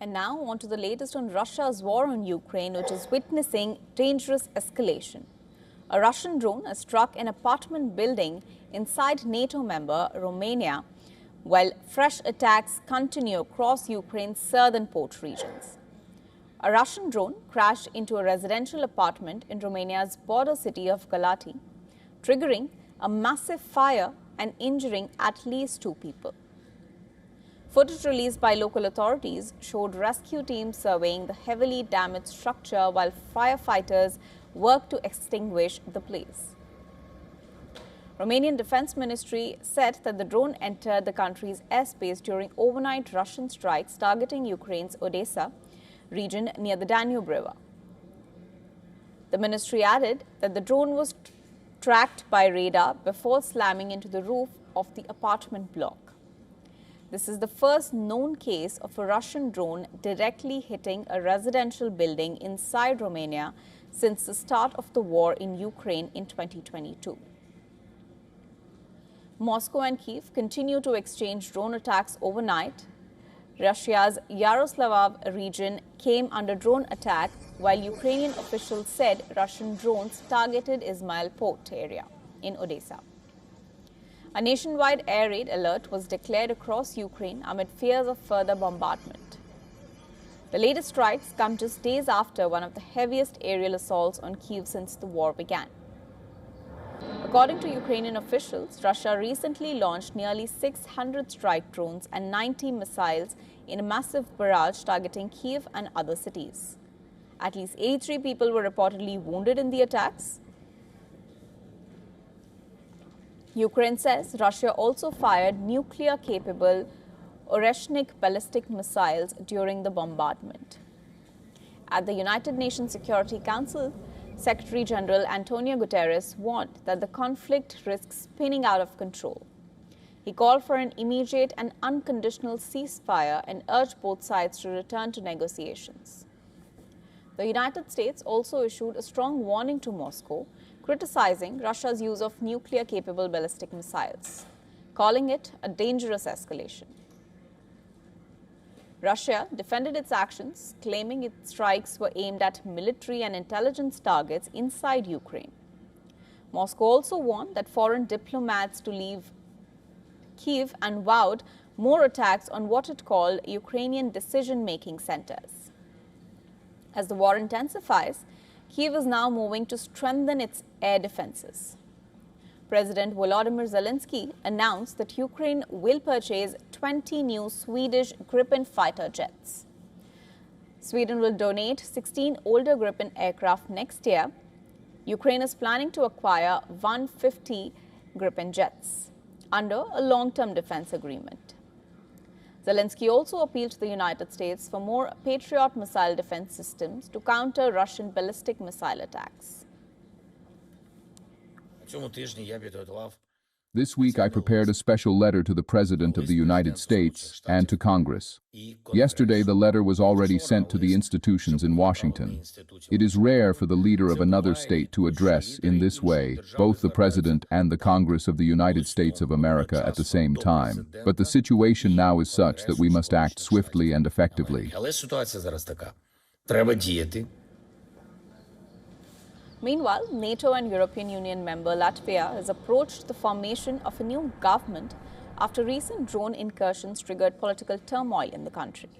And now on to the latest on Russia's war on Ukraine, which is witnessing dangerous escalation. A Russian drone has struck an apartment building inside NATO member Romania, while fresh attacks continue across Ukraine's southern port regions. A Russian drone crashed into a residential apartment in Romania's border city of Galati, triggering a massive fire and injuring at least 2 people. Footage released by local authorities showed rescue teams surveying the heavily damaged structure while firefighters worked to extinguish the blaze. Romanian Defense Ministry said that the drone entered the country's airspace during overnight Russian strikes targeting Ukraine's Odessa region near the Danube River. The ministry added that the drone was tracked by radar before slamming into the roof of the apartment block. This is the first known case of a Russian drone directly hitting a residential building inside Romania since the start of the war in Ukraine in 2022. Moscow and Kyiv continue to exchange drone attacks overnight. Russia's Yaroslavl region came under drone attack, while Ukrainian officials said Russian drones targeted Izmail port area in Odessa. A nationwide air raid alert was declared across Ukraine amid fears of further bombardment. The latest strikes come just days after one of the heaviest aerial assaults on Kyiv since the war began. According to Ukrainian officials, Russia recently launched nearly 600 strike drones and 90 missiles in a massive barrage targeting Kyiv and other cities. At least 83 people were reportedly wounded in the attacks. Ukraine says Russia also fired nuclear-capable Oreshnik ballistic missiles during the bombardment. At the United Nations Security Council, Secretary General Antonio Guterres warned that the conflict risks spinning out of control. He called for an immediate and unconditional ceasefire and urged both sides to return to negotiations. The United States also issued a strong warning to Moscow, criticizing Russia's use of nuclear-capable ballistic missiles, calling it a dangerous escalation. Russia defended its actions, claiming its strikes were aimed at military and intelligence targets inside Ukraine. Moscow also warned that foreign diplomats to leave Kyiv and vowed more attacks on what it called Ukrainian decision-making centers. As the war intensifies, Kyiv is now moving to strengthen its air defenses. President Volodymyr Zelensky announced that Ukraine will purchase 20 new Swedish Gripen fighter jets. Sweden will donate 16 older Gripen aircraft next year. Ukraine is planning to acquire 150 Gripen jets under a long-term defense agreement. Zelensky also appealed to the United States for more Patriot missile defense systems to counter Russian ballistic missile attacks. This week, I prepared a special letter to the President of the United States and to Congress. Yesterday, the letter was already sent to the institutions in Washington. It is rare for the leader of another state to address, in this way, both the President and the Congress of the United States of America at the same time. But the situation now is such that we must act swiftly and effectively. Meanwhile, NATO and European Union member Latvia has approached the formation of a new government after recent drone incursions triggered political turmoil in the country.